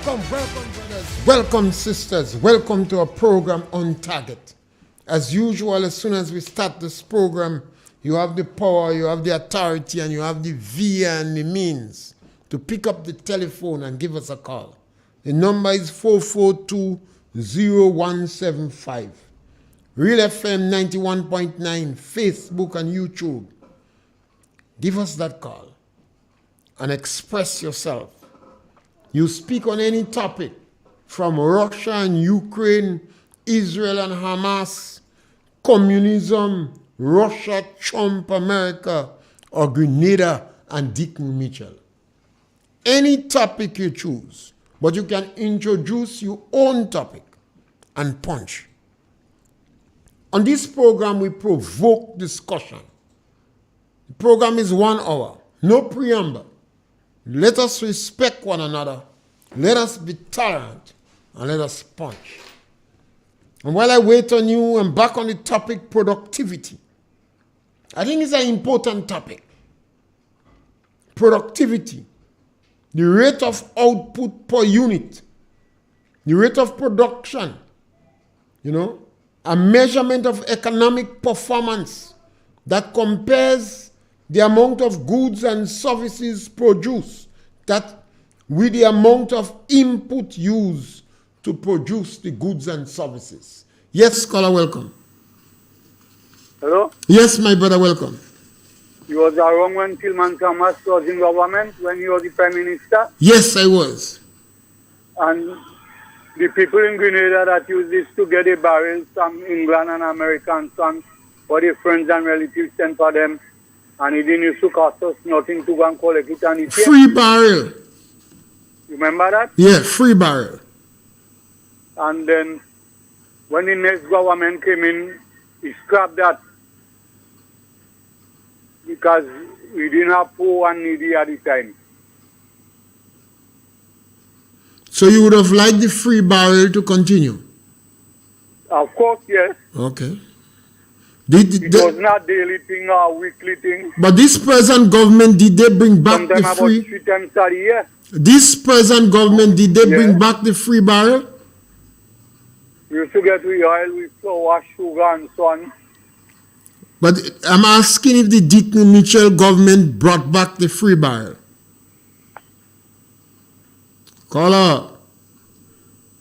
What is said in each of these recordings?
Welcome, brothers. Welcome, sisters. Welcome to our program On Target. As usual, as soon as we start this program, you have the power, you have the authority, and you have the via and the means to pick up the telephone and give us a call. The number is 442-0175. RealFM 91.9, Facebook and YouTube. Give us that call and express yourself. You speak on any topic from Russia and Ukraine, Israel and Hamas, communism, Russia, Trump, America, or Grenada and Deacon Mitchell. Any topic you choose, but you can introduce your own topic and punch. On this program, we provoke discussion. The program is 1 hour, no preamble. Let us respect one another. Let us be tolerant, and let us punch. And while I wait on you, I'm back on the topic productivity. I think it's an important topic. Productivity. The rate of output per unit. The rate of production. A measurement of economic performance that compares the amount of goods and services produced with the amount of input used to produce the goods and services. Yes, caller, welcome. Hello? Yes, my brother, welcome. You was around when Tillman Thomas was in government, when he was the Prime Minister? Yes, I was. And the people in Grenada that used this to get the barrels from England and America and so on, or their friends and relatives sent for them, and it didn't used to cost us nothing to go and collect it and eat it. Free barrel. You remember that? Yeah, free barrel. And then when the next government came in, he scrapped that because we didn't have poor and needy at the time. So you would have liked the free barrel to continue? Of course, yes. Okay. It was not daily thing or weekly thing. But this present government, did they bring back Sometimes the free? about 3 times a year. This present government, did they bring back the free barrel? We used to get with oil, with flour, sugar and so on. But I'm asking if the Deacon Mitchell government brought back the free barrel. Caller,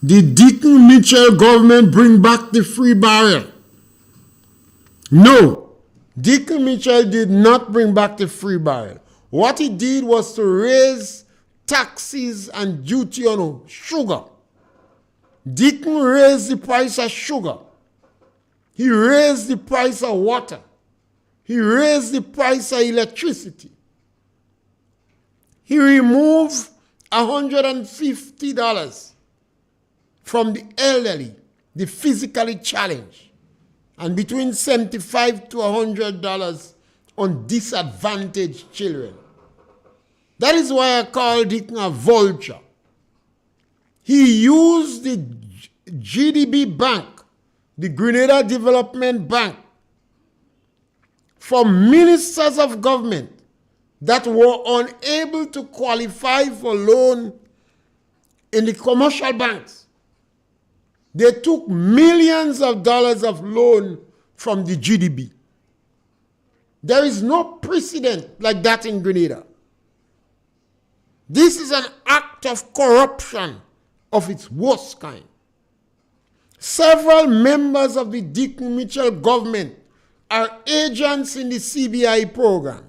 did Deacon Mitchell government bring back the free barrel? No. Deacon Mitchell did not bring back the free barrel. What he did was to raise taxes and duty on sugar. Deacon raised the price of sugar. He raised the price of water. He raised the price of electricity. He removed $150 from the elderly, the physically challenged, and between $75 to $100 on disadvantaged children. That is why I call Deacon a vulture. He used the GDB Bank, the Grenada Development Bank, for ministers of government that were unable to qualify for loan in the commercial banks. They took millions of dollars of loan from the GDB. There is no precedent like that in Grenada. This is an act of corruption of its worst kind. Several members of the Deacon Mitchell government are agents in the CBI program.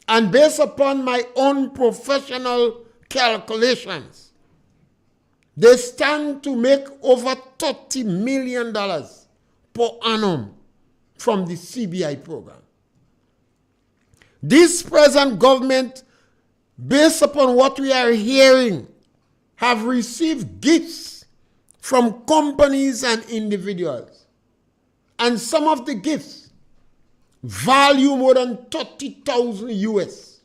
And based upon my own professional calculations, they stand to make over $30 million per annum from the CBI program. This present government, based upon what we are hearing, have received gifts from companies and individuals. And some of the gifts value more than 30,000 US.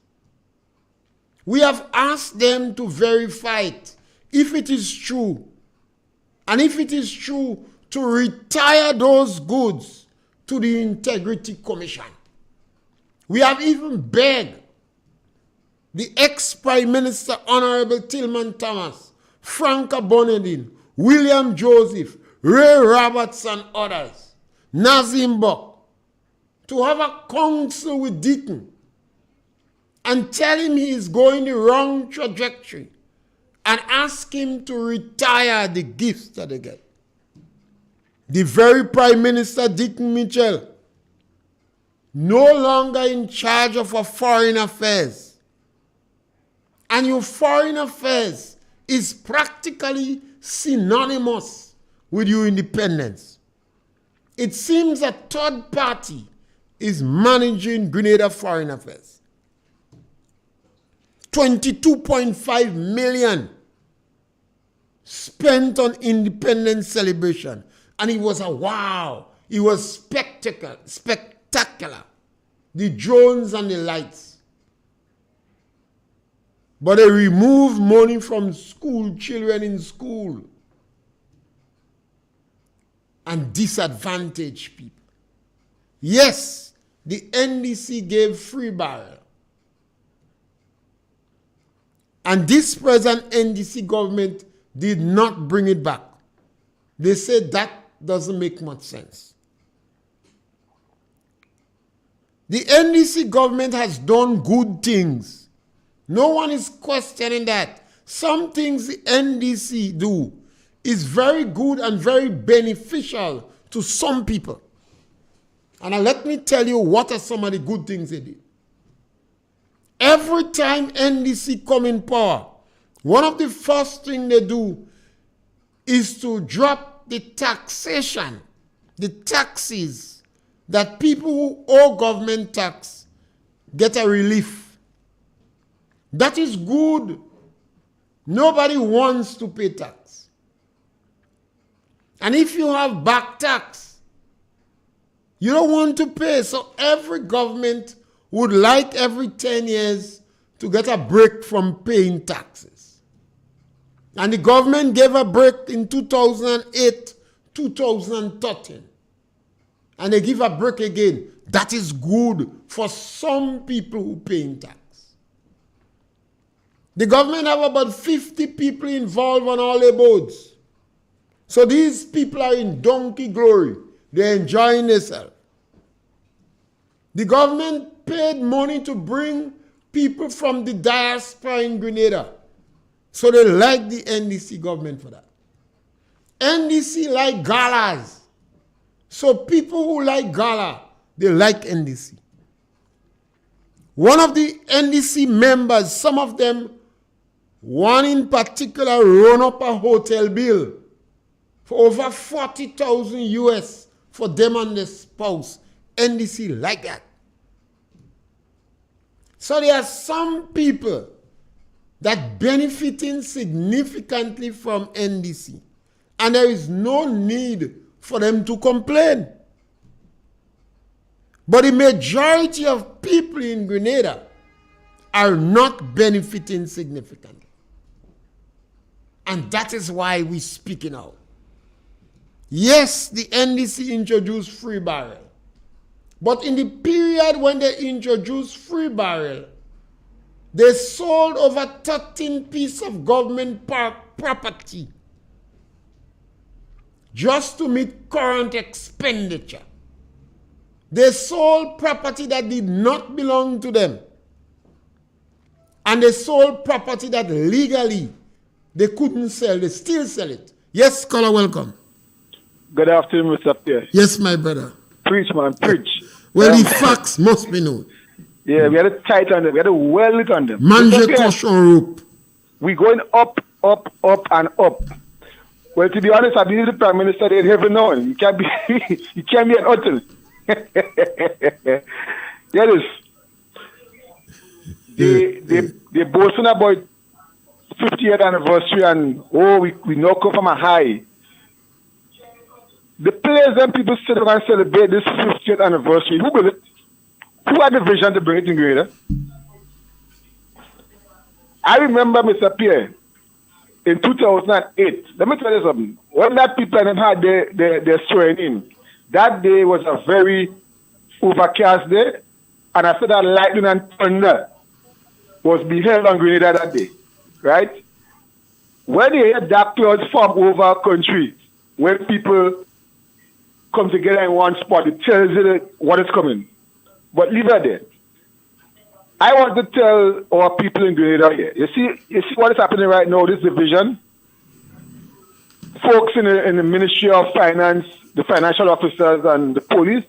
We have asked them to verify it, if it is true. And if it is true, to retire those goods to the Integrity Commission. We have even begged the ex-Prime Minister, Honorable Tillman Thomas, Frank Bonedin, William Joseph, Ray Roberts and others, Nazim Buck, to have a council with Deaton and tell him he is going the wrong trajectory and ask him to retire the gifts that they get. The very Prime Minister, Deaton Mitchell, no longer in charge of our foreign affairs. And your foreign affairs is practically synonymous with your independence. It seems a third party is managing Grenada foreign affairs. 22.5 million spent on independence celebration. And it was a wow. It was spectacular. The drones and the lights. But they removed money from school, children in school. And disadvantaged people. Yes, the NDC gave free barrel. And this present NDC government did not bring it back. They said that doesn't make much sense. The NDC government has done good things. No one is questioning that. Some things the NDC do is very good and very beneficial to some people. And let me tell you what are some of the good things they did. Every time NDC come in power, one of the first things they do is to drop the taxation, the taxes that people who owe government tax get a relief. That is good. Nobody wants to pay tax. And if you have back tax, you don't want to pay. So every government would like every 10 years to get a break from paying taxes. And the government gave a break in 2008, 2013. And they give a break again. That is good for some people who pay in tax. The government have about 50 people involved on all their boards. So these people are in donkey glory. They're enjoying themselves. The government paid money to bring people from the diaspora in Grenada. So they like the NDC government for that. NDC like galas. So people who like gala, they like NDC. One of the NDC members, some of them, one in particular, run up a hotel bill for over 40,000 US for them and their spouse. NDC like that. So there are some people that benefiting significantly from NDC. And there is no need for them to complain. But the majority of people in Grenada are not benefiting significantly. And that is why we're speaking out. Yes, the NDC introduced free barrel. But in the period when they introduced free barrel, they sold over 13 pieces of government property just to meet current expenditure. They sold property that did not belong to them. And they sold property that legally they couldn't sell. They still sell it. Yes, caller, welcome. Good afternoon, Mr. Pierre. Yes, my brother. Preach, man, preach. Well, the facts must be known. Yeah, we had a tight on them. We had a well lit on them. Manje caution rope. We're going up, up, up, and up. Well, to be honest, I believe the Prime Minister they heaven known. You can't be an hotel. Yes. They boasting about 50th anniversary and we knock off from a high. The players and people said they're going to celebrate this 50th anniversary. Who will it? Who had the vision to bring it in Grenada? I remember, Mr. Pierre, in 2008. Let me tell you something. When that people had their swearing in, that day was a very overcast day. And I said that lightning and thunder was beheld on Grenada that day. Right? when you hear dark clouds form over a country, when people come together in one spot, it tells you what is coming. But leave it there. I want to tell our people in Grenada here. You see what is happening right now, this division? Folks in the Ministry of Finance, the financial officers and the police,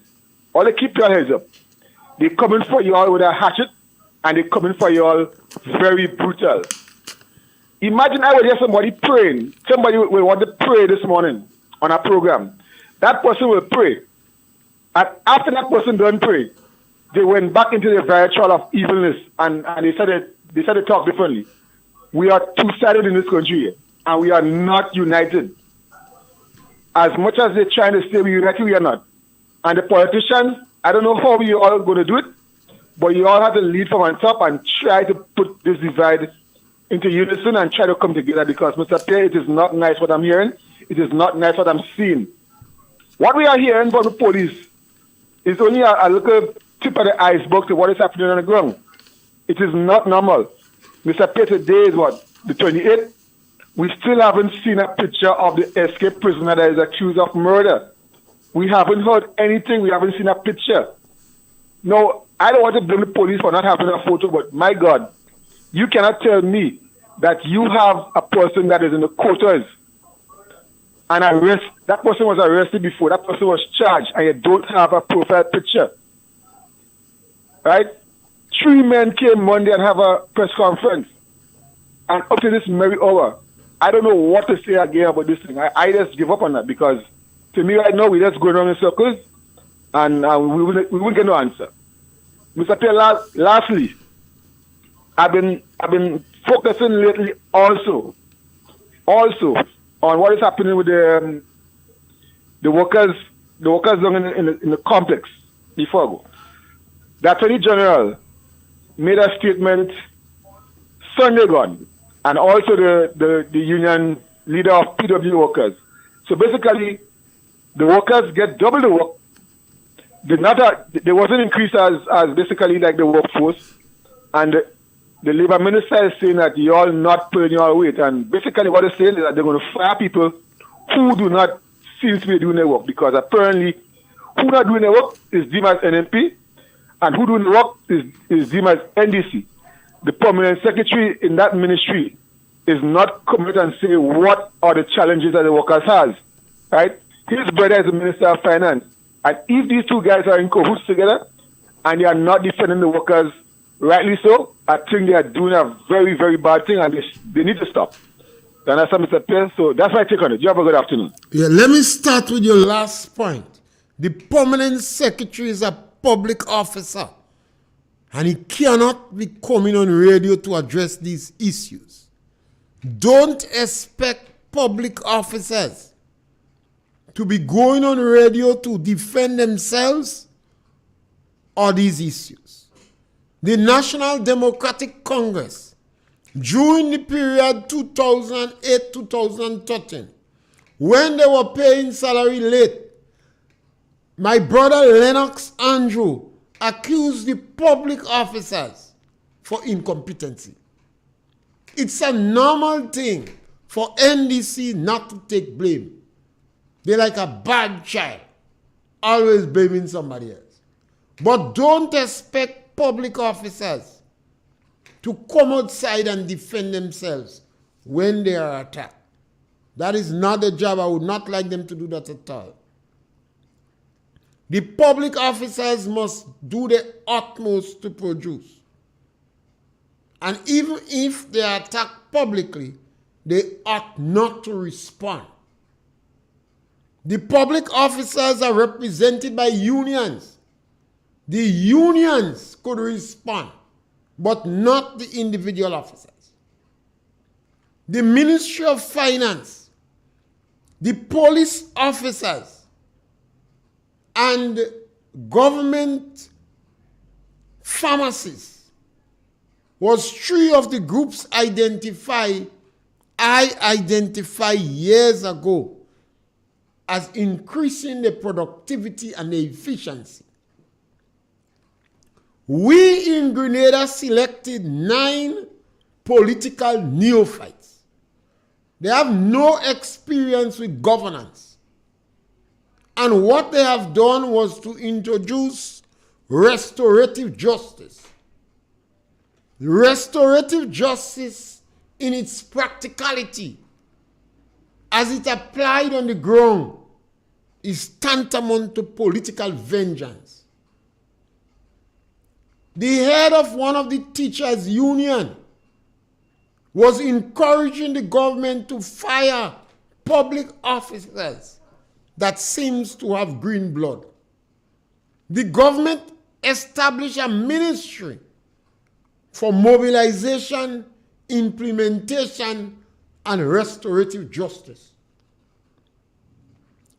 all they keep their heads up. They coming for you all with a hatchet and they coming for you all very brutal. Imagine I would hear somebody praying. Somebody will want to pray this morning on a program. That person will pray. And after that person done pray, they went back into the virtual of evilness and they started to talk differently. We are two-sided in this country here, and we are not united. As much as they're trying to say we're united, we are not. And the politicians, I don't know how we all going to do it, but you all have to lead from on top and try to put this divide into unison and try to come together, because, Mr. Pierre, it is not nice what I'm hearing. It is not nice what I'm seeing. What we are hearing from the police is only a little tip of the iceberg to what is happening on the ground. It is not normal. Mr. Pierre, today is what? The 28th? We still haven't seen a picture of the escaped prisoner that is accused of murder. We haven't heard anything. We haven't seen a picture. No, I don't want to blame the police for not having a photo, but my God, you cannot tell me that you have a person that is in the quarters and that person was arrested before, that person was charged, and you don't have a profile picture. Right? 3 men came Monday and have a press conference. And up to this very hour, I don't know what to say again about this thing. I just give up on that, because to me right now, we're just going around in circles and we won't get no answer. Mr. Pierre, lastly, I've been focusing lately also on what is happening with the workers down in the complex before I go. The Attorney General made a statement Sunday gone, and also the union leader of PW workers. So basically, the workers get double the work. There was an increase as basically like the workforce, and the labor minister is saying that you all not pulling your weight, and basically what they're saying is that they're going to fire people who do not seem to be doing their work, because apparently who not doing their work is deemed as NMP, and who doing the work is deemed as NDC. The permanent secretary in that ministry is not coming and say what are the challenges that the workers has, right? His brother is the Minister of Finance. And if these two guys are in cahoots together and they are not defending the workers rightly so, I think they are doing a very, very bad thing, and they need to stop. You understand, Mr. Pierre? So that's my take on it. You have a good afternoon. Yeah, let me start with your last point. The permanent secretary is a public officer, and he cannot be coming on radio to address these issues. Don't expect public officers to be going on radio to defend themselves or these issues. The National Democratic Congress, during the period 2008-2013, when they were paying salary late, my brother Lennox Andrew accused the public officers for incompetency. It's a normal thing for NDC not to take blame. They're like a bad child, always blaming somebody else. But don't expect public officers to come outside and defend themselves when they are attacked. That is not a job. I would not like them to do that at all. The public officers must do their utmost to produce. And even if they are attacked publicly, they ought not to respond. The public officers are represented by unions. The unions could respond, but not the individual officers. The Ministry of Finance, the police officers, and government pharmacists was 3 of the groups I identified years ago as increasing the productivity and the efficiency. We in Grenada selected 9 political neophytes They have no experience with governance. And what they have done was to introduce restorative justice. Restorative justice in its practicality, as it applied on the ground, is tantamount to political vengeance. The head of one of the teachers' union was encouraging the government to fire public officers that seems to have green blood. The government established a ministry for mobilization, implementation, and restorative justice.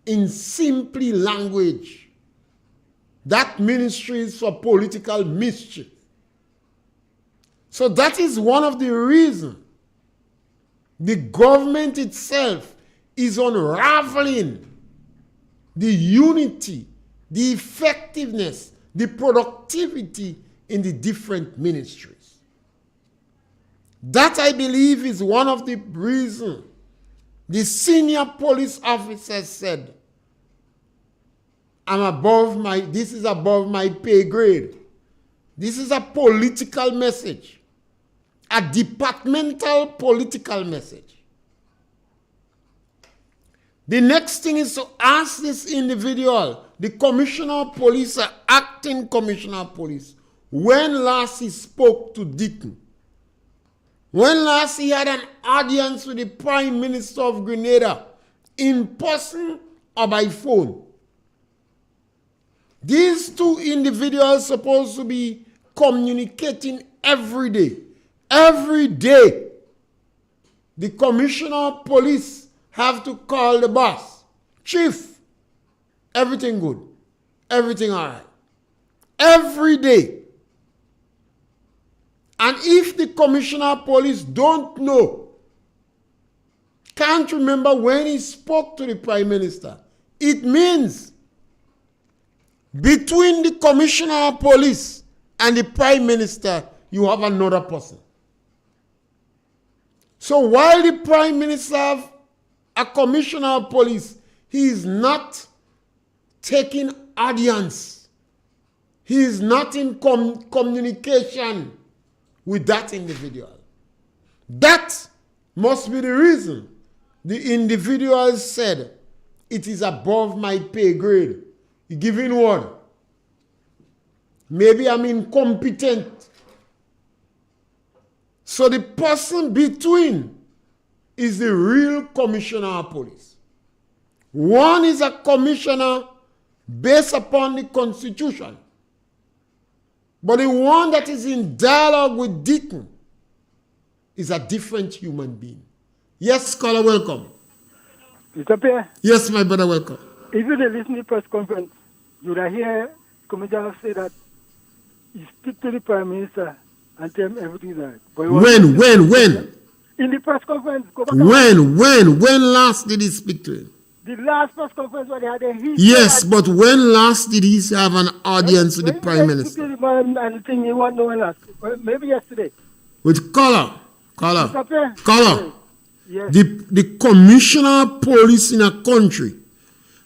In simply language, that ministry is for political mischief. So that is one of the reasons the government itself is unraveling the unity, the effectiveness, the productivity in the different ministries. That, I believe, is one of the reasons the senior police officer said, this is above my pay grade. This is a political message, a departmental political message. The next thing is to ask this individual, the commissioner of police, or acting commissioner of police, when last he spoke to Deacon. When last he had an audience with the Prime Minister of Grenada, in person or by phone. These two individuals are supposed to be communicating every day. Every day, the commissioner of police have to call the boss. Chief, everything good. Everything all right. Every day. And if the commissioner of police don't know, can't remember when he spoke to the Prime Minister, it means between the commissioner of police and the Prime Minister, you have another person. So while the Prime Minister have a commissioner of police, he is not taking audience. He is not in communication with that individual. That must be the reason the individual said, it is above my pay grade. You giving word. Maybe I'm incompetent. So the person between is the real commissioner of police. One is a commissioner based upon the Constitution. But the one that is in dialogue with Deacon is a different human being. Yes, scholar, welcome. Mr. Pierre? Yes, my brother, welcome. If you listen to the press conference, you would hear Commissioner say that he speak to the Prime Minister and tell him everything is right. When? In the press conference. Go back When last did he speak to him? The last press conference where they had a hearing. Yes, but when last did he have an audience with the Prime Minister? And the thing you want to know when last. Well, maybe yesterday. With Caller. Yes. The commissioner of police in a country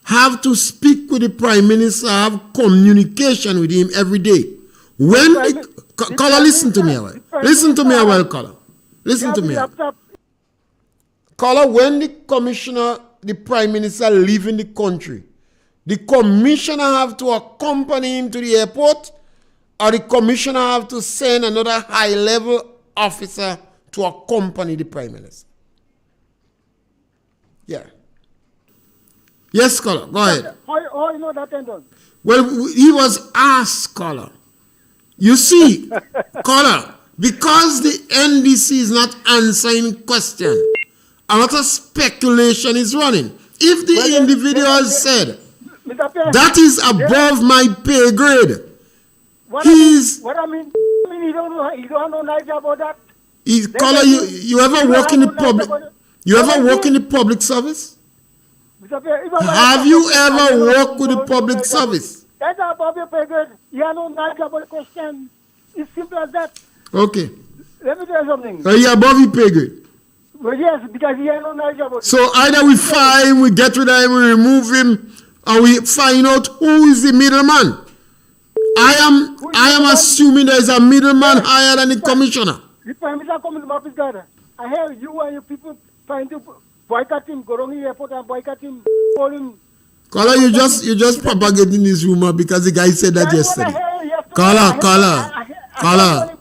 have to speak with the Prime Minister, have communication with him every day. When Caller, listen to me a while. Listen to me a while, Caller. Listen to me. Caller, when the Prime Minister leaving the country, the commissioner have to accompany him to the airport, or the commissioner have to send another high-level officer to accompany the Prime Minister? Yeah. Yes, Caller, go ahead. How you know that ended? Well, he was asked, Caller. You see, Caller, because the NDC is not answering question, a lot of speculation is running. If the individual said, that is above my pay grade, what I mean, you don't know nothing about that. Caller, you ever work in the public? You ever work in the public service? Have you ever worked with the public service? That's above your pay grade. You don't know nothing about the question. It's simple as that. Okay. Let me tell you something. Are you above your pay grade? Well, yes, because he had no knowledge about it. So either we fire him, we get rid of him, we remove him, or we find out who is the middleman. I am assuming there is a middleman higher than the commissioner. The Prime Minister come to my office, God. I hear you and your people trying to boycott him, go down the airport and boycott him, call him. Caller, you just propagating this rumor because the guy said that yesterday. Caller.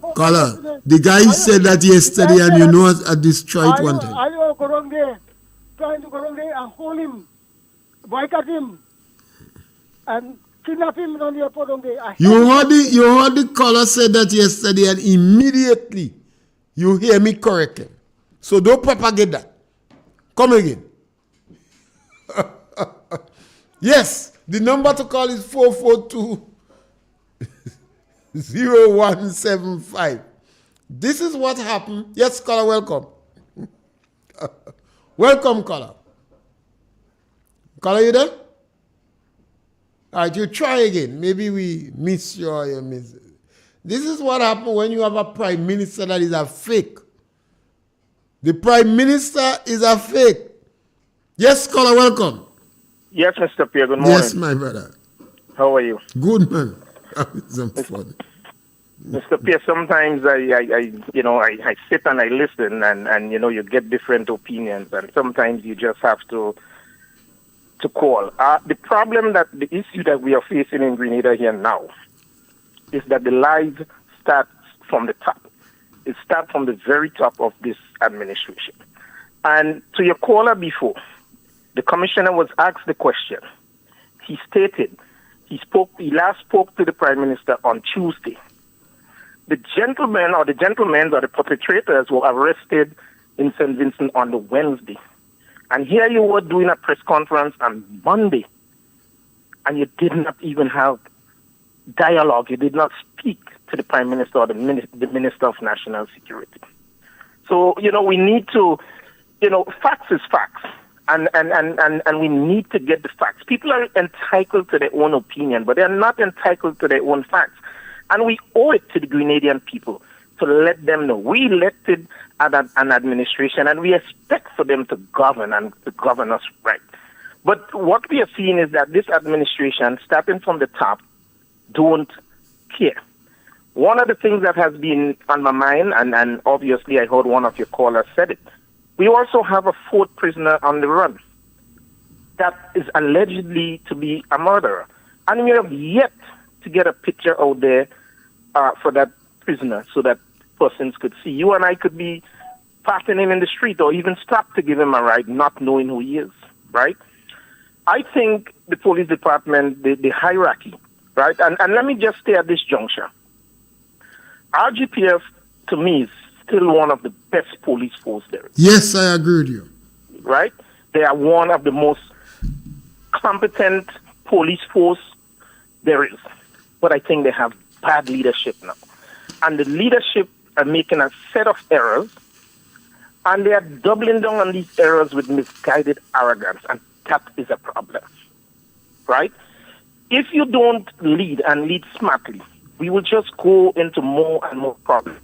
The guy said that yesterday, and you know at Detroit one time. Are you go down there, trying to go down there and hold him, boycott him, and kidnap him on the airport down there? You heard the caller said that yesterday, and immediately you hear me correct him. So don't propagate that. Come again. Yes, the number to call is 442-0175. This is what happened. Yes, caller, welcome. Welcome, caller. Caller, you there? All right, you try again. Maybe we miss you or you miss it. This is what happened when you have a prime minister that is a fake. The prime minister is a fake. Yes, caller, welcome. Yes, Mr. Pierre, good morning. Yes, my brother. How are you? Good, man. Some fun. Mr. Pierre, sometimes I sit and I listen and you get different opinions, and sometimes you just have to call. The issue that we are facing in Grenada here now is that the lies start from the top. It starts from the very top of this administration. And to your caller before, the commissioner was asked the question. He stated he last spoke to the Prime Minister on Tuesday. The gentlemen or the perpetrators were arrested in St. Vincent on the Wednesday. And here you were doing a press conference on Monday, and you did not even have dialogue. You did not speak to the Prime Minister or the Minister of National Security. So, we need to, facts is facts. And we need to get the facts. People are entitled to their own opinion, but they're not entitled to their own facts. And we owe it to the Grenadian people to let them know. We elected an administration, and we expect for them to govern and to govern us right. But what we are seeing is that this administration, starting from the top, don't care. One of the things that has been on my mind, and obviously I heard one of your callers said it, we also have a fourth prisoner on the run that is allegedly to be a murderer. And we have yet to get a picture out there for that prisoner so that persons could see. You and I could be passing him in the street or even stop to give him a ride, not knowing who he is, right? I think the police department, the hierarchy, right? And let me just stay at this juncture. RGPF, to me, is still one of the best police force there is. Yes, I agree with you. Right? They are one of the most competent police force there is. But I think they have bad leadership now. And the leadership are making a set of errors, and they are doubling down on these errors with misguided arrogance, and that is a problem. Right? If you don't lead and lead smartly, we will just go into more and more problems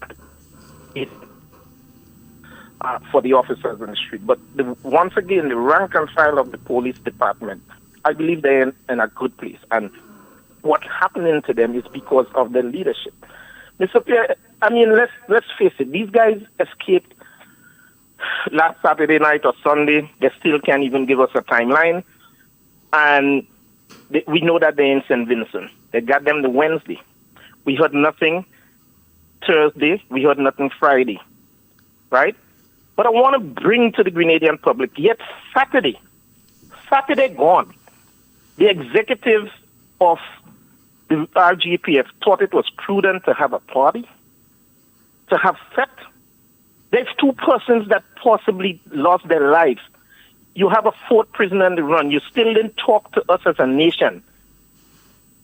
for the officers in the street. But once again, the rank and file of the police department, I believe they're in a good place. And what's happening to them is because of their leadership. Mr. Pierre, I mean, let's face it. These guys escaped last Saturday night or Sunday. They still can't even give us a timeline. And we know that they're in St. Vincent. They got them the Wednesday. We heard nothing Thursday. We heard nothing Friday. Right? But I want to bring to the Grenadian public, yet Saturday gone. The executives of the RGPF thought it was prudent to have a party, to have fete. There's two persons that possibly lost their lives. You have a fourth prisoner on the run. You still didn't talk to us as a nation.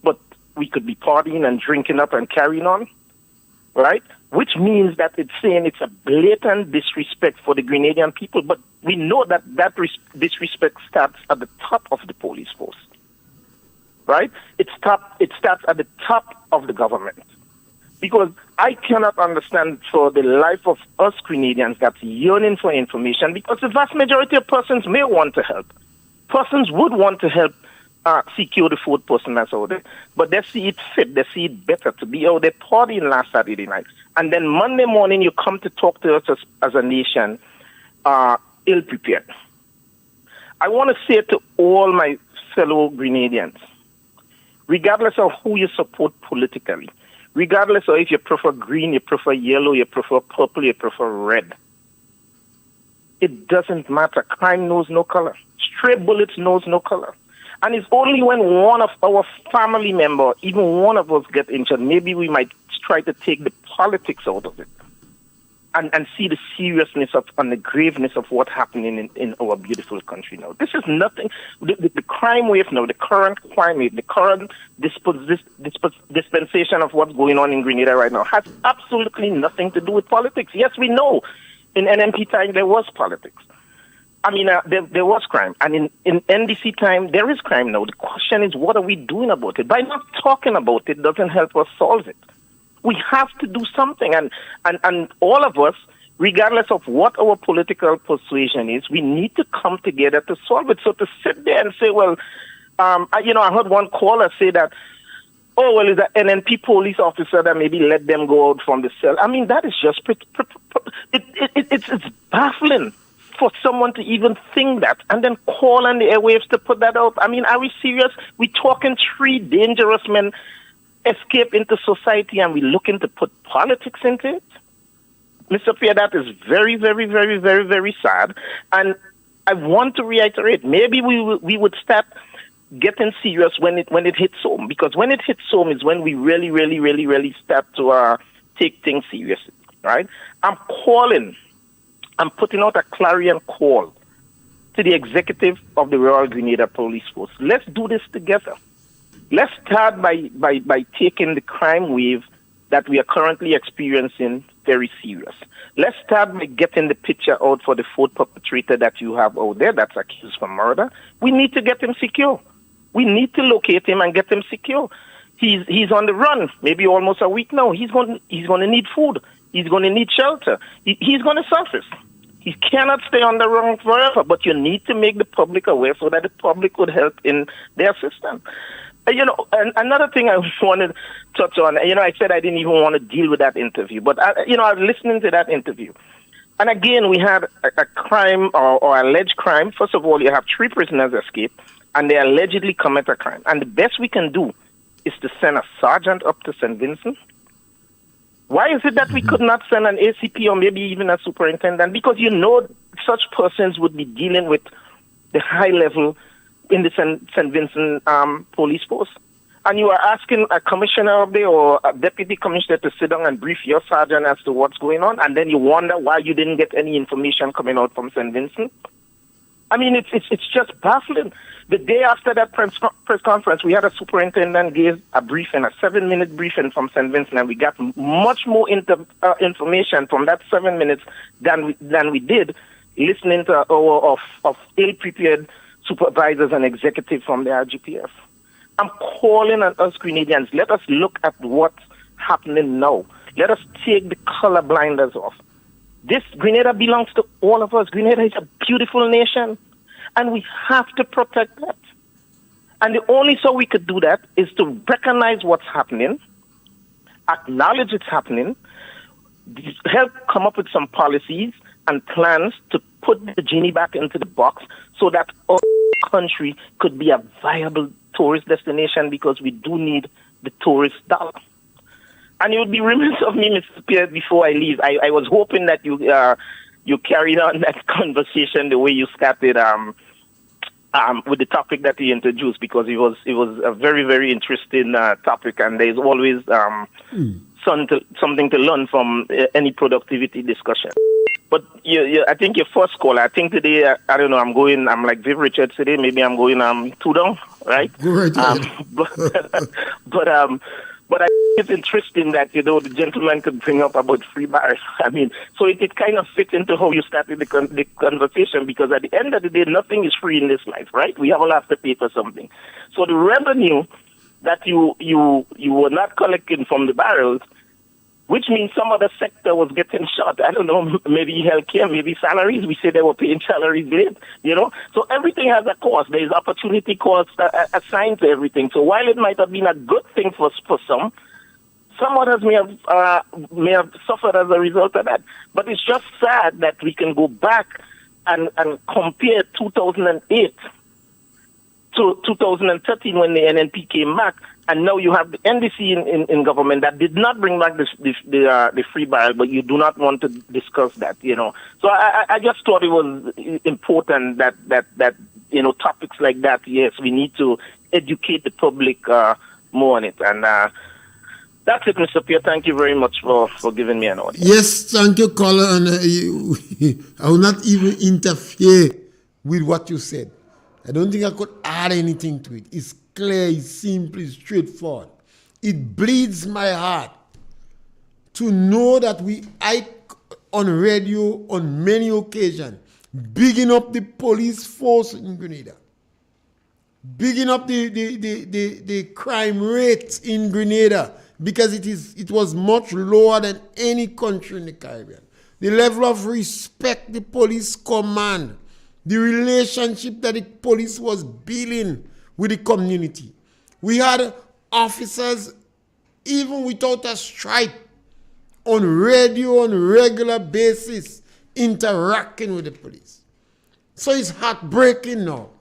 But we could be partying and drinking up and carrying on, right? Which means that it's saying it's a blatant disrespect for the Grenadian people. But we know that disrespect starts at the top of the police force, right? It starts at the top of the government. Because I cannot understand for the life of us Grenadians that's yearning for information, because the vast majority of persons may want to help. Persons would want to help secure the fourth person that's out there, but they see it fit, they see it better to be out there partying last Saturday night. And then Monday morning you come to talk to us as a nation ill-prepared. I want to say to all my fellow Grenadians, regardless of who you support politically, regardless of if you prefer green, you prefer yellow, you prefer purple, you prefer red, it doesn't matter. Crime knows no color. Stray bullets knows no color. And it's only when one of our family member, even one of us, get injured, maybe we might try to take the politics out of it and see the seriousness of and the graveness of what's happening in our beautiful country now. This is nothing. The crime wave now, the current crime wave, the current dispensation of what's going on in Grenada right now has absolutely nothing to do with politics. Yes, we know in NMP time there was politics. I mean, there was crime. And in NDC time, there is crime now. The question is, what are we doing about it? By not talking about it doesn't help us solve it. We have to do something. And all of us, regardless of what our political persuasion is, we need to come together to solve it. So to sit there and say, well, I heard one caller say that, oh, well, it's an NNP police officer that maybe let them go out from the cell. I mean, that is just, it's baffling for someone to even think that and then call on the airwaves to put that out. I mean, are we serious? We're talking 3 dangerous men escape into society and we're looking to put politics into it? Mr. Pierre, that is very, very, very, very, very sad. And I want to reiterate, maybe we would start getting serious when it hits home, because when it hits home is when we really, really, really, really start to take things seriously, right? I'm putting out a clarion call to the executive of the Royal Grenada Police Force. Let's do this together. Let's start by taking the crime wave that we are currently experiencing very serious. Let's start by getting the picture out for the fourth perpetrator that you have out there that's accused of murder. We need to get him secure. We need to locate him and get him secure. He's on the run, maybe almost a week now. He's going to need food. He's going to need shelter. He's going to surface. He cannot stay on the run forever, but you need to make the public aware so that the public could help in their system. And another thing I wanted to touch on, I said I didn't even want to deal with that interview, but I was listening to that interview. And again, we had a crime or alleged crime. First of all, you have 3 prisoners escape, and they allegedly commit a crime. And the best we can do is to send a sergeant up to St. Vincent. Why is it that we could not send an ACP or maybe even a superintendent? Because such persons would be dealing with the high level in the St. Vincent police force. And you are asking a commissioner up there or a deputy commissioner to sit down and brief your sergeant as to what's going on, and then you wonder why you didn't get any information coming out from St. Vincent. I mean, it's just baffling. The day after that press conference, we had a superintendent give a briefing, a 7-minute briefing from St. Vincent, and we got much more information from that 7 minutes than we did listening to an hour of ill-prepared supervisors and executives from the RGPF. I'm calling on us Grenadians. Let us look at what's happening now. Let us take the color blinders off. This Grenada belongs to all of us. Grenada is a beautiful nation, and we have to protect that. And the only so we could do that is to recognize what's happening, acknowledge it's happening, help come up with some policies and plans to put the genie back into the box so that our country could be a viable tourist destination, because we do need the tourist dollar. And it would be remiss of me, Mr. Pierre, before I leave. I was hoping that you carried on that conversation the way you started with the topic that you introduced, because it was a very, very interesting topic, and there's always something to learn from any productivity discussion. But I think your first call, I think today, I don't know, I'm like Viv Richards today, maybe I'm going 2 down, right? Right. But I think it's interesting that, the gentleman could bring up about free bars. I mean, so it kind of fits into how you started the conversation, because at the end of the day, nothing is free in this life, right? We all have to pay for something. So the revenue that you were not collecting from the barrels, which means some other sector was getting shot. I don't know, maybe healthcare, maybe salaries. We say they were paying salaries late, So everything has a cost. There is opportunity cost assigned to everything. So while it might have been a good thing for some others may have suffered as a result of that. But it's just sad that we can go back and compare 2008 to 2013 when the NNP came back, and now you have the NDC in government that did not bring back the free barrel, but you do not want to discuss that, So I just thought it was important that topics like that, yes, we need to educate the public more on it. And that's it, Mr. Pierre. Thank you very much for giving me an audience. Yes, thank you, caller. And I will not even interfere with what you said. I don't think I could add anything to it. It's clear, it's simple, it's straightforward. It bleeds my heart to know that I on radio on many occasions, bigging up the police force in Grenada, bigging up the crime rate in Grenada, because it was much lower than any country in the Caribbean. The level of respect the police command, the relationship that the police was building with the community. We had officers, even without a strike, on radio on a regular basis, interacting with the police. So it's heartbreaking now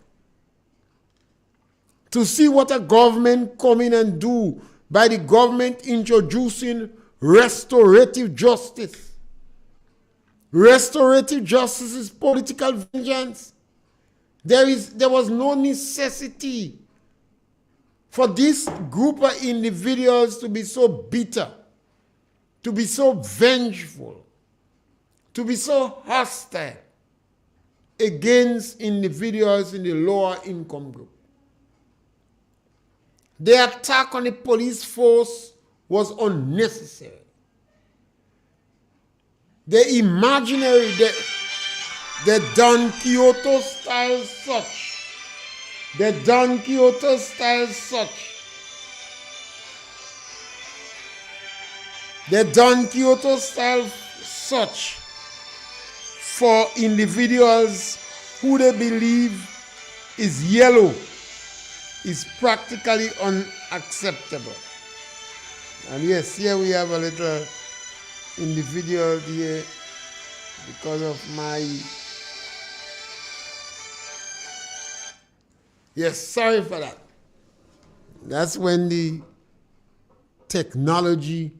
to see what a government come in and do by the government introducing restorative justice. Restorative justice is political vengeance. There was no necessity for this group of individuals to be so bitter, to be so vengeful, to be so hostile against individuals in the lower income group. The attack on the police force was unnecessary. The imaginary, the Don Quixote style such, the Don Quixote style such, the Don Quixote style such for individuals who they believe is yellow is practically unacceptable. And yes, here we have a little individual here because of my... Yes, sorry for that. That's when the technology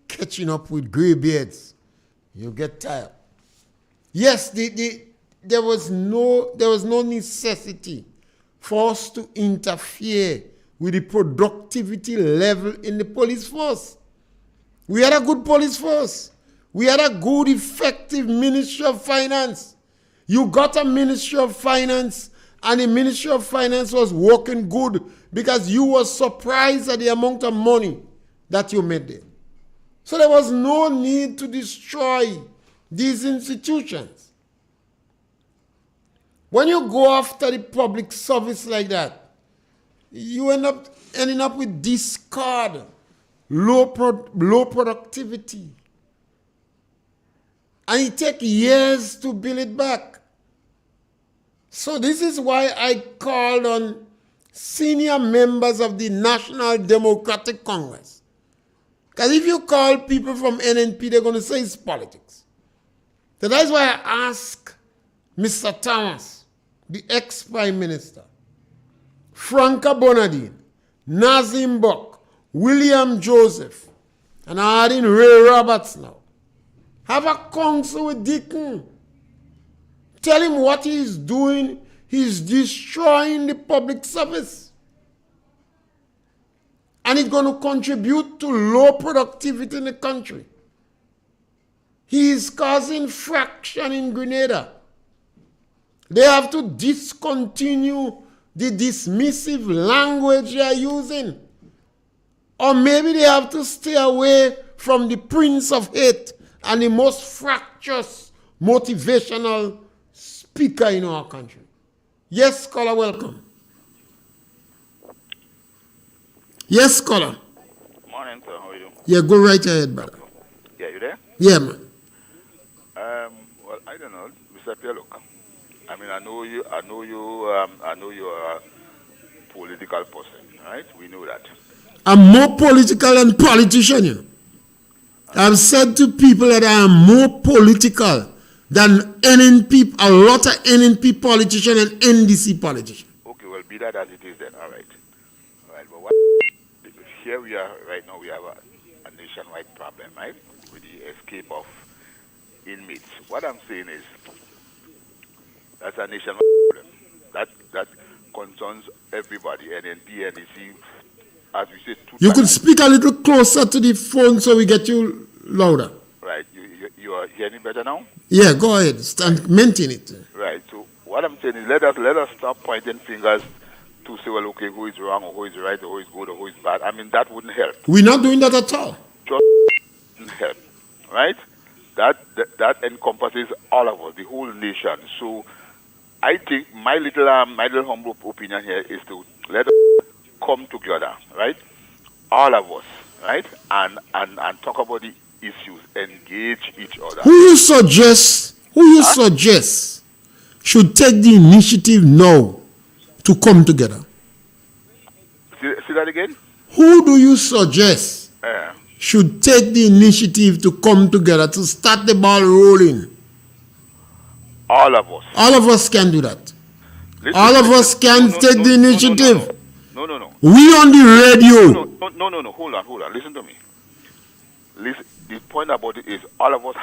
catching up with graybeards, you get tired. Yes, there was no necessity for us to interfere with the productivity level in the police force. We had a good police force. We had a good, effective Ministry of Finance. You got a Ministry of Finance, and the Ministry of Finance was working good because you were surprised at the amount of money that you made there. So there was no need to destroy these institutions. When you go after the public service like that, you ending up with discard, low productivity. And it takes years to build it back. So this is why I called on senior members of the National Democratic Congress. Because if you call people from NNP, they're going to say it's politics. So that's why I asked Mr. Thomas, the ex-Prime Minister, Franca Bonadine, Nazim Buck, William Joseph, and I add in Ray Roberts now. Have a council with Deacon. Tell him what he's doing. He's destroying the public service. And it's going to contribute to low productivity in the country. He is causing fraction in Grenada. They have to discontinue the dismissive language they are using. Or maybe they have to stay away from the Prince of Hate and the most fractious motivational speaker in our country. Yes, caller, welcome. Yes, caller. Morning, sir. How are you? Yeah, go right ahead, brother. Yeah, man. Well, I don't know, Mr. Pierre. Look, I mean, I know you're a political person, right? We know that. I'm more political than politician, you know. I've said to people that I am more political than NNP, a lot of NNP politician and NDC politician. Okay, well, be that as it is then, all right. All right, but what, here we are, right now we have a nationwide problem, right, with the escape of inmates. What I'm saying is, that's a nationwide problem. That concerns everybody, NNP, NDC, as we say, You could speak a little closer to the phone so we get you louder. Right. You are hearing me better now? Yeah, go ahead. Stand, maintain it. Right. So what I'm saying is let us stop pointing fingers to say, well, okay, who is wrong or who is right or who is good or who is bad. I mean, that wouldn't help. We're not doing that at all. Just wouldn't help. Right? That encompasses all of us, the whole nation. So I think my little humble opinion here is to let us come together, right? All of us, right? And talk about the issues, engage each other. Who you suggest should take the initiative now to come together? See that again? Who do you suggest should take the initiative to come together, to start the ball rolling? All of us. All of us can do that. Listen, all of us can take the initiative. No. We on the radio. No. Hold on. Listen to me. Listen. The point about it is all of us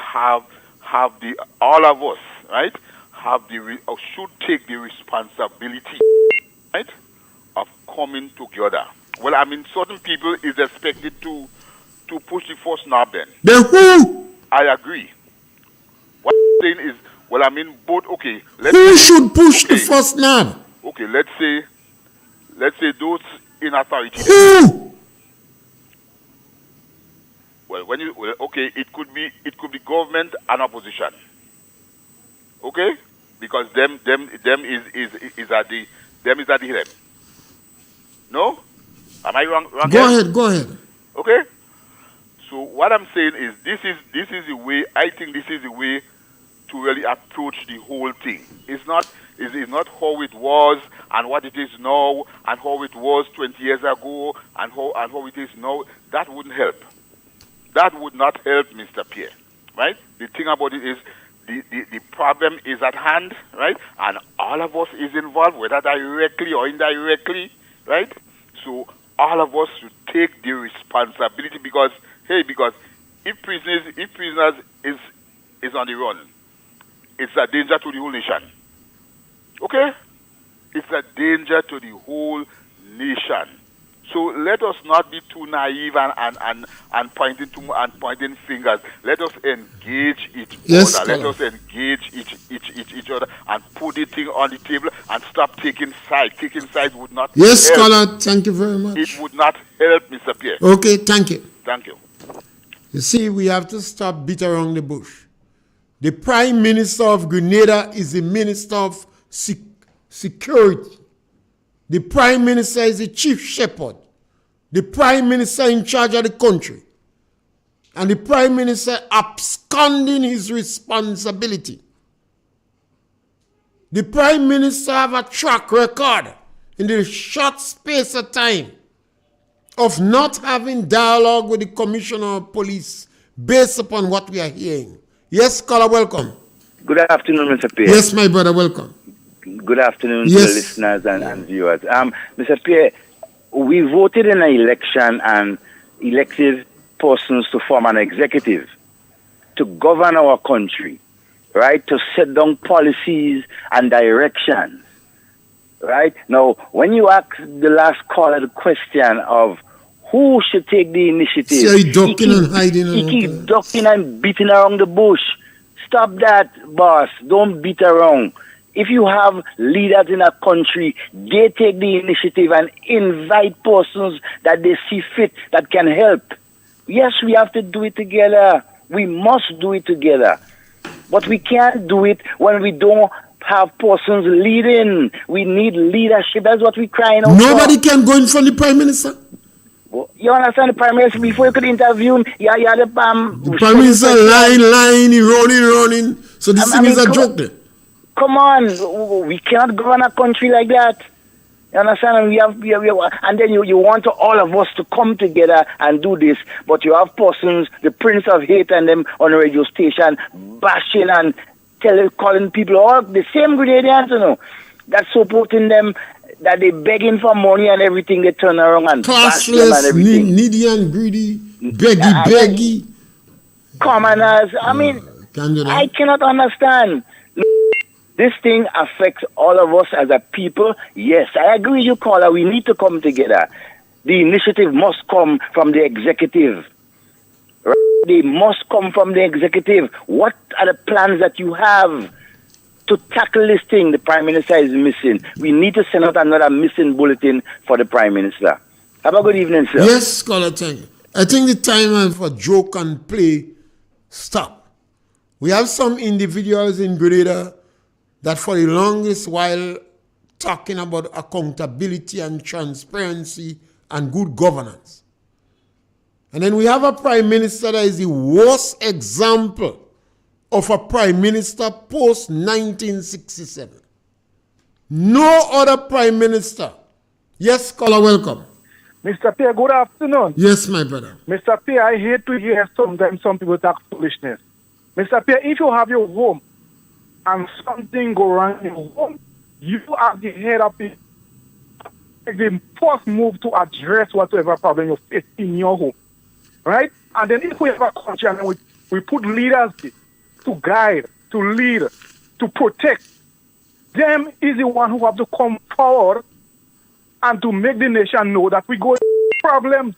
right, should take the responsibility, right, of coming together. Well, I mean, certain people is expected to push the first knob then. The who? I agree. What I'm saying is, well, I mean, both, okay. Who should push the first knob? Okay, let's say those in authority. Who? Well, it could be government and opposition. Okay, because them is at the helm. No, am I wrong? Go ahead. Okay. So what I'm saying is this is the way I think this is the way to really approach the whole thing. It's not how it was and what it is now and how it was 20 years ago and how it is now. That wouldn't help. That would not help, Mr. Pierre, right? The thing about it is the problem is at hand, right? And all of us is involved, whether directly or indirectly, right? So all of us should take the responsibility because if prisoners is on the run, it's a danger to the whole nation. Okay? It's a danger to the whole nation. So let us not be too naive and pointing fingers. Let us engage each other. Let us engage each other and put the thing on the table and stop taking sides. Taking sides would not help. Scholar, thank you very much. It would not help, Mr. Pierre. Okay, thank you. Thank you. You see, we have to stop beat around the bush. The Prime Minister of Grenada is the Minister of Security. The Prime Minister is the Chief Shepherd. The Prime Minister in charge of the country. And the Prime Minister absconding his responsibility. The Prime Minister have a track record in the short space of time of not having dialogue with the Commissioner of Police based upon what we are hearing. Yes, scholar, welcome. Good afternoon, Mr. Pierre. Yes, my brother, welcome. Good afternoon to the listeners and viewers. Mr. Pierre, we voted in an election and elected persons to form an executive to govern our country, right? To set down policies and directions, right? Now, when you ask the last caller the question of who should take the initiative, so he ducking and hiding. He keeps ducking and beating around the bush. Stop that, boss. Don't beat around. If you have leaders in a country, they take the initiative and invite persons that they see fit that can help. Yes, we have to do it together. We must do it together. But we can't do it when we don't have persons leading. We need leadership. That's what we're crying out Nobody can go in front of the Prime Minister. You understand the Prime Minister, before you could interview him, yeah, the The Prime Minister lying, he running. So this thing is a joke then. Come on, we cannot govern a country like that. You understand? And we have, and then you want all of us to come together and do this, but you have persons, the Prince of Hate and them on the radio station, bashing and calling people all the same Grenadians, that's supporting them, that they begging for money and everything, they turn around and bash them and everything. Needy and greedy, beggy. Commoners, I cannot understand. This thing affects all of us as a people. Yes, I agree with you, caller. We need to come together. The initiative must come from the executive. Right? They must come from the executive. What are the plans that you have to tackle this thing the Prime Minister is missing? We need to send out another missing bulletin for the Prime Minister. Have a good evening, sir. Yes, scholar, thank you. I think the time for joke and play stop. We have some individuals in Grenada that for the longest while talking about accountability and transparency and good governance. And then we have a Prime Minister that is the worst example of a Prime Minister post-1967. No other Prime Minister. Yes, caller, welcome. Mr. Pierre, good afternoon. Yes, my brother. Mr. Pierre, I hate to hear sometimes some people talk foolishness. Mr. Pierre, if you have your home and something go wrong in your home, you are the head of it. The first move to address whatever problem you face in your home. Right? And then if we have a country and we put leaders to guide, to lead, to protect, them is the one who have to come forward and to make the nation know that we go problems.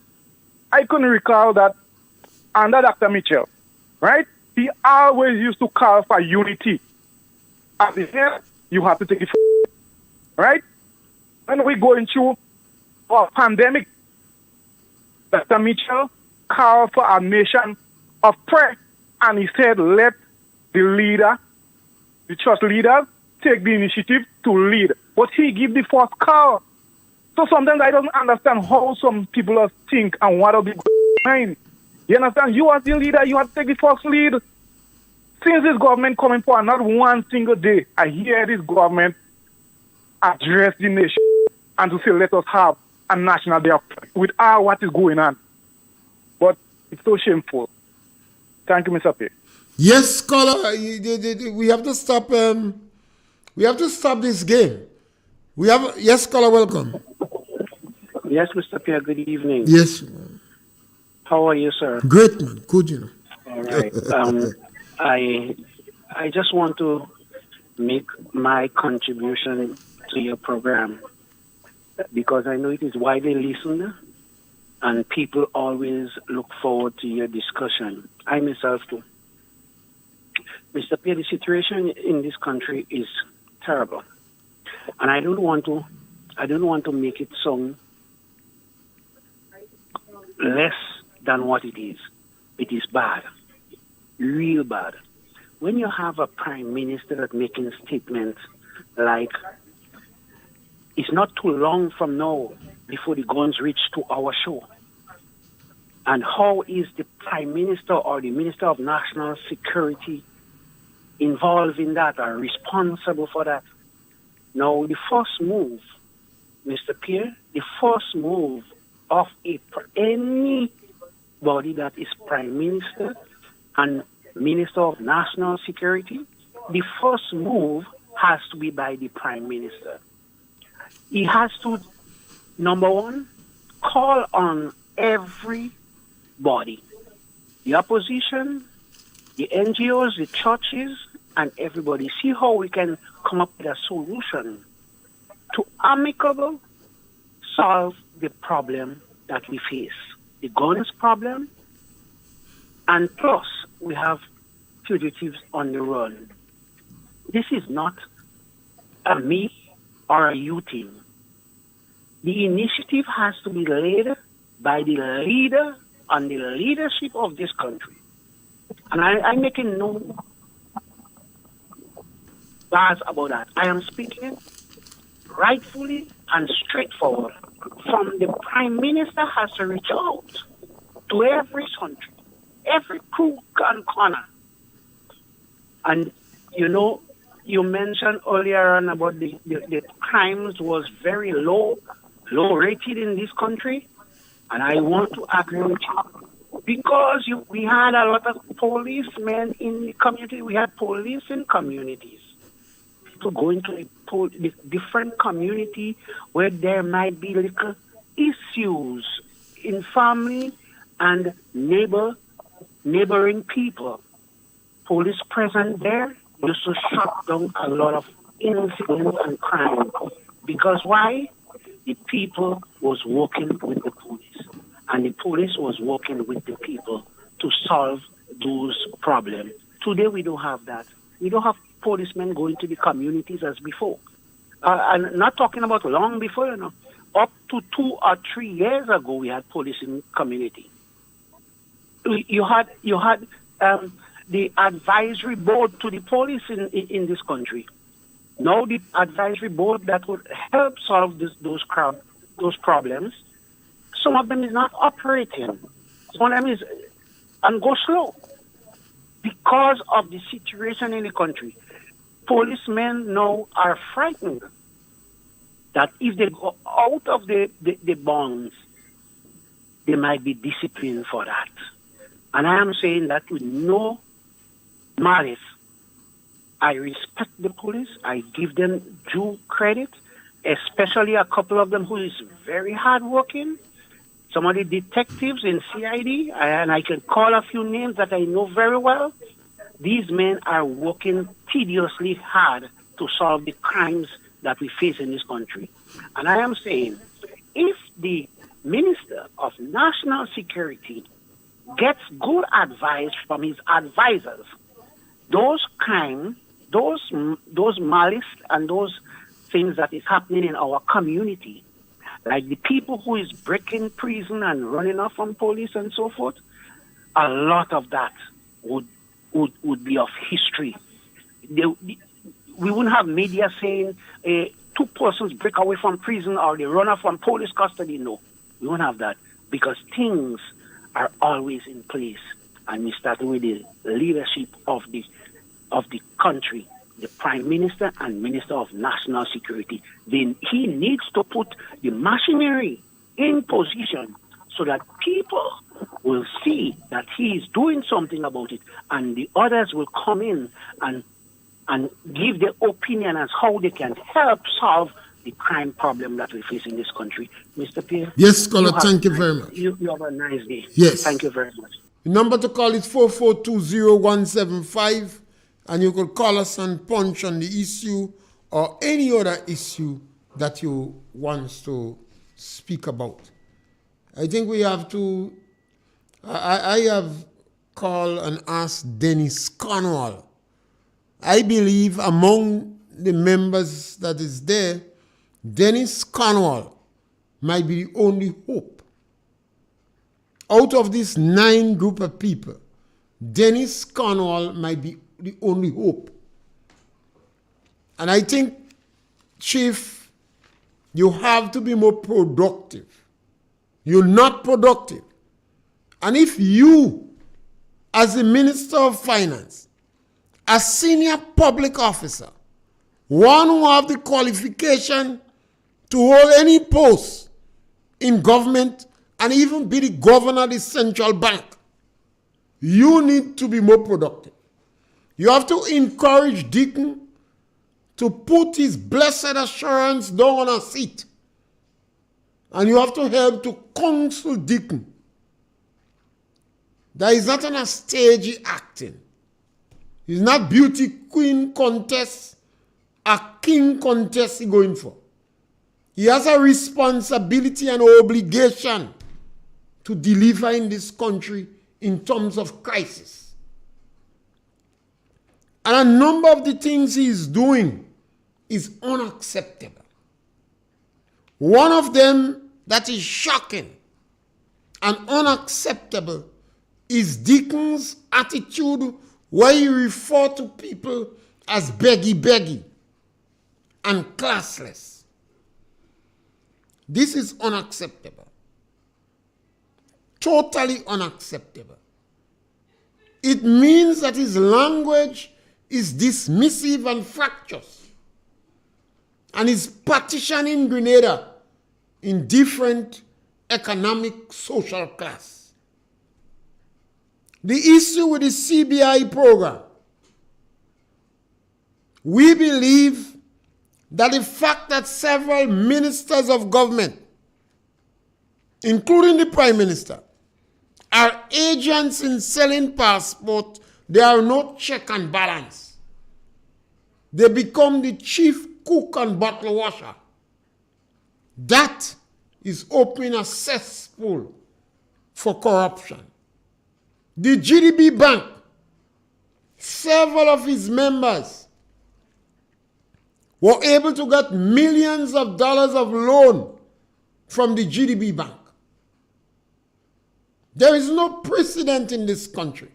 I couldn't recall that under Dr. Mitchell, right? He always used to call for unity. At the end, you have to take it, right? When we go into a pandemic, Dr. Mitchell called for a nation of prayer, and he said, let the leader, the church leaders, take the initiative to lead. But he gave the first call. So sometimes I don't understand how some people think and what are the mind. You understand? You as the leader, you have to take the first lead. Since this government coming for not one single day, I hear this government address the nation and to say, let us have a national day with all what is going on. But it's so shameful. Thank you, Mr. P. Yes, caller, we have to stop. We have to stop this game. Yes, caller, welcome. Yes, Mr. Pierre, good evening. Yes. How are you, sir? Great, man. Good, All right. I just want to make my contribution to your program because I know it is widely listened and people always look forward to your discussion. I myself too. Mr. Pierre, the situation in this country is terrible. And I don't want to make it sound less than what it is. It is bad. Real bad. When you have a prime minister that's making statements like, it's not too long from now before the guns reach to our shore. And how is the prime minister or the minister of national security involved in that or responsible for that? Now, the first move, Mr. Pierre, the first move of anybody that is prime minister and minister of national security, the first move has to be by the prime minister. He has to, number one, call on everybody, the opposition, the NGOs, the churches, and everybody. See how we can come up with a solution to amicably solve the problem that we face, the guns problem, and plus we have fugitives on the run. This is not a me or a you thing. The initiative has to be led by the leader and the leadership of this country. And I'm making no bars about that. I am speaking rightfully and straightforward. from the Prime Minister has to reach out to every country, every crook and corner. And, you know, you mentioned earlier on about the crimes was very low rated in this country. And I want to agree with you. Because we had a lot of policemen in the community. We had police in communities. To go into the different community where there might be little issues in family and neighboring people. Police present there used to shut down a lot of incidents and crime. Because why? The people was working with the police. And the police was working with the people to solve those problems. Today we don't have that. We don't have policemen going to the communities as before. And not talking about long before, you know. Up to 2 or 3 years ago, we had police in community. You had the advisory board to the police in this country. Now the advisory board that would help solve those problems, some of them is not operating. Some of them is and go slow because of the situation in the country. Policemen now are frightened that if they go out of the bonds, they might be disciplined for that. And I am saying that with no malice. I respect the police. I give them due credit, especially a couple of them who is very hardworking. Some of the detectives in CID, and I can call a few names that I know very well. These men are working tediously hard to solve the crimes that we face in this country. And I am saying, if the Minister of National Security gets good advice from his advisors, those crimes, those malice and those things that is happening in our community, like the people who is breaking prison and running off from police and so forth, a lot of that would be of history. We wouldn't have media saying 2 persons break away from prison or they run off from police custody. No, we won't have that because things are always in place. And we start with the leadership of the country, the Prime Minister and Minister of National Security. Then he needs to put the machinery in position so that people will see that he is doing something about it, and the others will come in and give their opinion as how they can help solve the crime problem that we face in this country. Mr. Pierre? Yes, scholar, thank you very much. You have a nice day. Yes. Thank you very much. The number to call is 4420175, and you could call us and punch on the issue or any other issue that you want to speak about. I think we have to, I have called and asked Dennis Cornwall. I believe among the members that is there, Dennis Cornwall might be the only hope. Out of this 9 group of people, Dennis Cornwall might be the only hope. And I think, Chief, you have to be more productive. You're not productive. And if you, as the Minister of Finance, a senior public officer, one who have the qualification to hold any post in government and even be the governor of the central bank, you need to be more productive. You have to encourage Deacon to put his blessed assurance down on a seat. And you have to help to counsel Deacon. That is not on a stage acting. It's not beauty queen contest, a king contest he's going for. He has a responsibility and obligation to deliver in this country in terms of crisis. And a number of the things he is doing is unacceptable. One of them that is shocking and unacceptable is Deacon's attitude where he refer to people as beggy and classless. This is unacceptable. Totally unacceptable. It means that his language is dismissive and fractious, and is partitioning Grenada in different economic, social class. The issue with the CBI program, we believe that the fact that several ministers of government, including the Prime Minister, are agents in selling passports, there are no check and balance. They become the chief cook and bottle washer. That is opening a cesspool for corruption. The GDB Bank, several of its members were able to get millions of dollars of loan from the GDB Bank. There is no precedent in this country.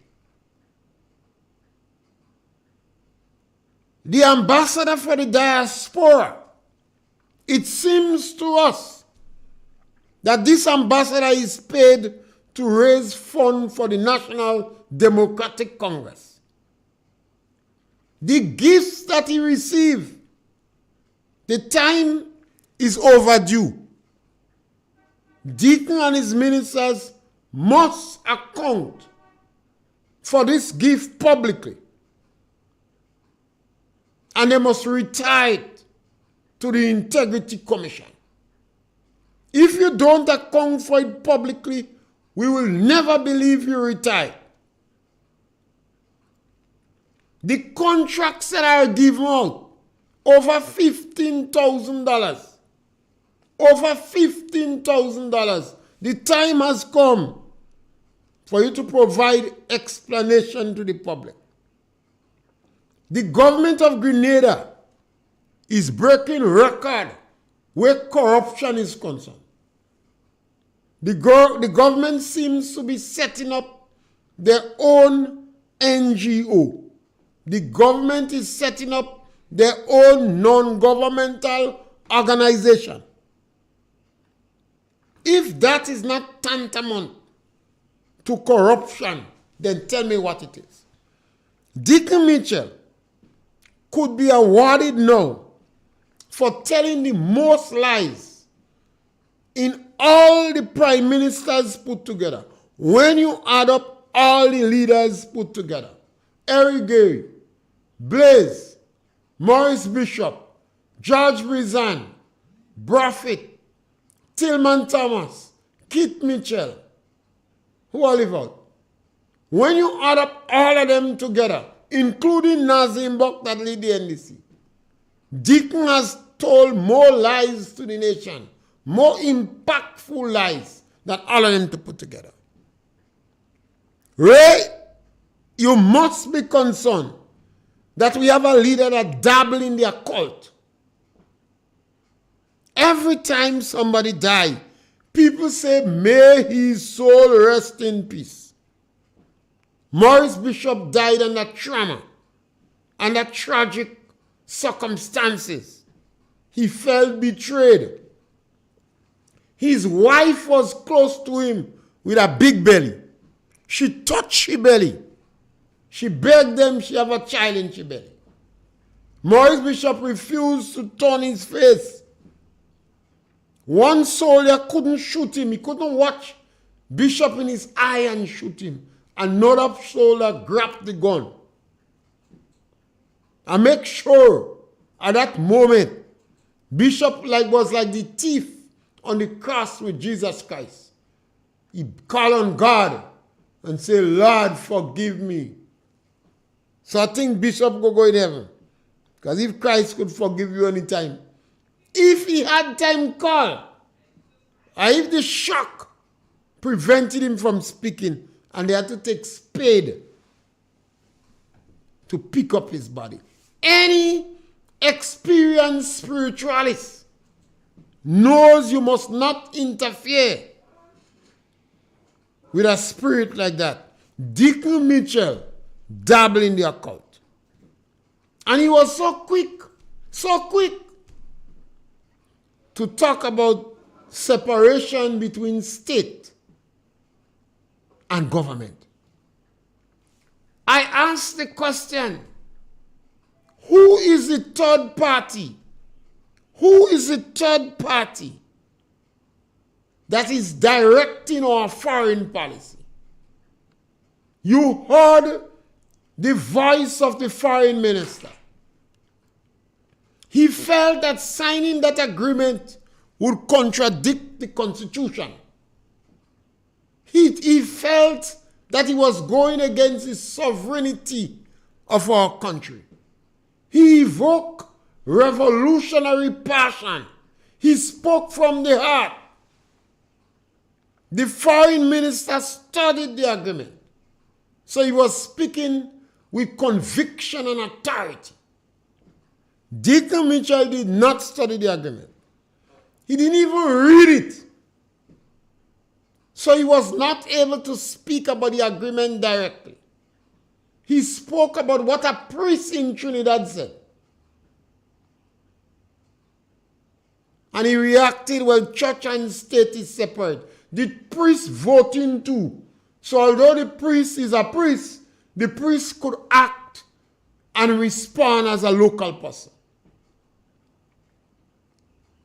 The ambassador for the diaspora, it seems to us that this ambassador is paid to raise funds for the National Democratic Congress. The gifts that he received, the time is overdue. Deacon and his ministers must account for this gift publicly. And they must retire it to the Integrity Commission. If you don't account for it publicly, we will never believe you retired. The contracts that are given out, over $15,000. Over $15,000. The time has come for you to provide explanation to the public. The government of Grenada is breaking record where corruption is concerned. The government seems to be setting up their own NGO. The government is setting up their own non-governmental organization. If that is not tantamount to corruption, then tell me what it is. Deacon Mitchell could be awarded now for telling the most lies in all the prime ministers put together. When you add up all the leaders put together, Eric Gary, Blaise, Maurice Bishop, George Brizan, Braffett, Tillman Thomas, Keith Mitchell, who all live out. When you add up all of them together, including Nazim Bok that lead the NDC, Deacon has told more lies to the nation, more impactful lies than all of them to put together. Ray, you must be concerned that we have a leader that dabbles in the occult. Every time somebody dies, people say, may his soul rest in peace. Maurice Bishop died under trauma, under tragic circumstances. He felt betrayed. His wife was close to him with a big belly. She touched his belly. She begged them she have a child in her belly. Maurice Bishop refused to turn his face. One soldier couldn't shoot him. He couldn't watch Bishop in his eye and shoot him. Another soldier grabbed the gun. And make sure at that moment, Bishop was like the thief on the cross with Jesus Christ. He called on God and said, Lord, forgive me. So I think Bishop go in heaven. Because if Christ could forgive you anytime, if he had time call, or if the shock prevented him from speaking, and they had to take spade to pick up his body. Any experienced spiritualist knows you must not interfere with a spirit like that. Deacon Mitchell dabbled in the occult. And he was so quick to talk about separation between state and government. I ask the question, who is the third party? Who is the third party that is directing our foreign policy? You heard the voice of the foreign minister. He felt that signing that agreement would contradict the Constitution. He felt that he was going against the sovereignty of our country. He evoked revolutionary passion. He spoke from the heart. The foreign minister studied the agreement. So he was speaking with conviction and authority. Deacon Mitchell did not study the agreement. He didn't even read it. So he was not able to speak about the agreement directly. He spoke about what a priest in Trinidad said. And he reacted, well, church and state is separate. The priest voting too. So although the priest is a priest, the priest could act and respond as a local person.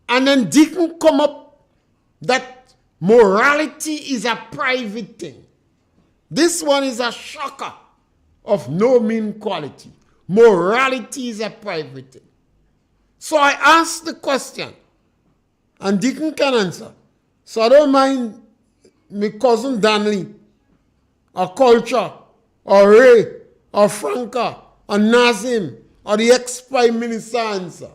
And then Deacon come up that morality is a private thing. This one is a shocker of no mean quality. Morality is a private thing. So I asked the question, and Deacon can answer. So I don't mind my cousin Danley, or Culture, or Ray, or Franca, or Nazim, or the ex-Prime Minister answer.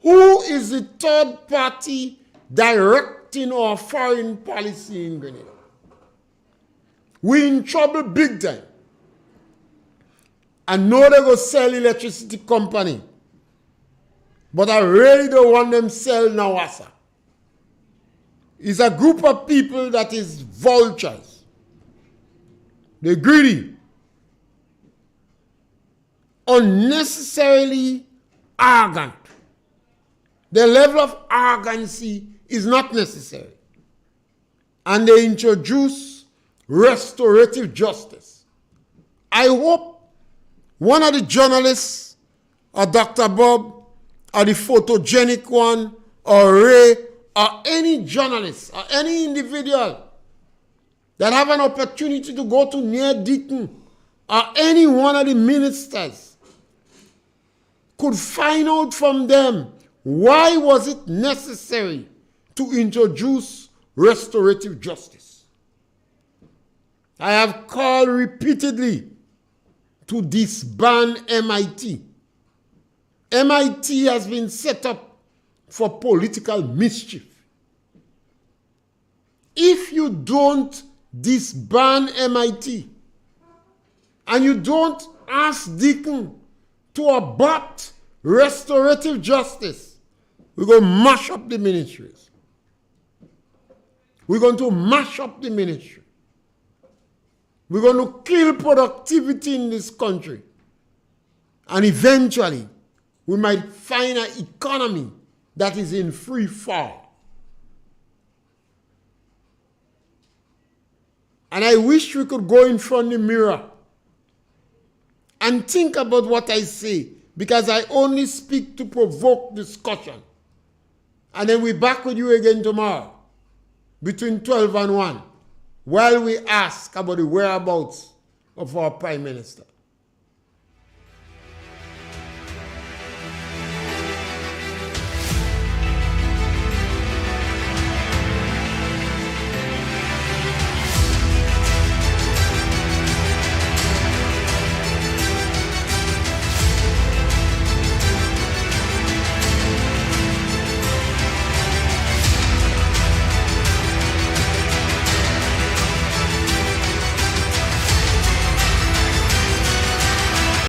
Who is the third party directing our foreign policy in Grenada? We're in trouble big time. I know they go sell electricity company, but I really don't want them sell Nawasa. It's a group of people that is vultures. They're greedy, unnecessarily arrogant. The level of arrogancy is not necessary. And they introduce restorative justice. I hope one of the journalists, or Dr. Bob, or the photogenic one, or Ray, or any journalist, or any individual that have an opportunity to go to near Deacon, or any one of the ministers, could find out from them why was it necessary to introduce restorative justice. I have called repeatedly to disband MIT. MIT has been set up for political mischief. If you don't disband MIT and you don't ask Deacon to abort restorative justice, we're going to mash up the ministries. We're going to mash up the ministry. We're going to kill productivity in this country. And eventually, we might find an economy that is in free fall. And I wish we could go in front of the mirror and think about what I say, because I only speak to provoke discussion. And then we're back with you again tomorrow between 12 and 1 while we ask about the whereabouts of our Prime Minister.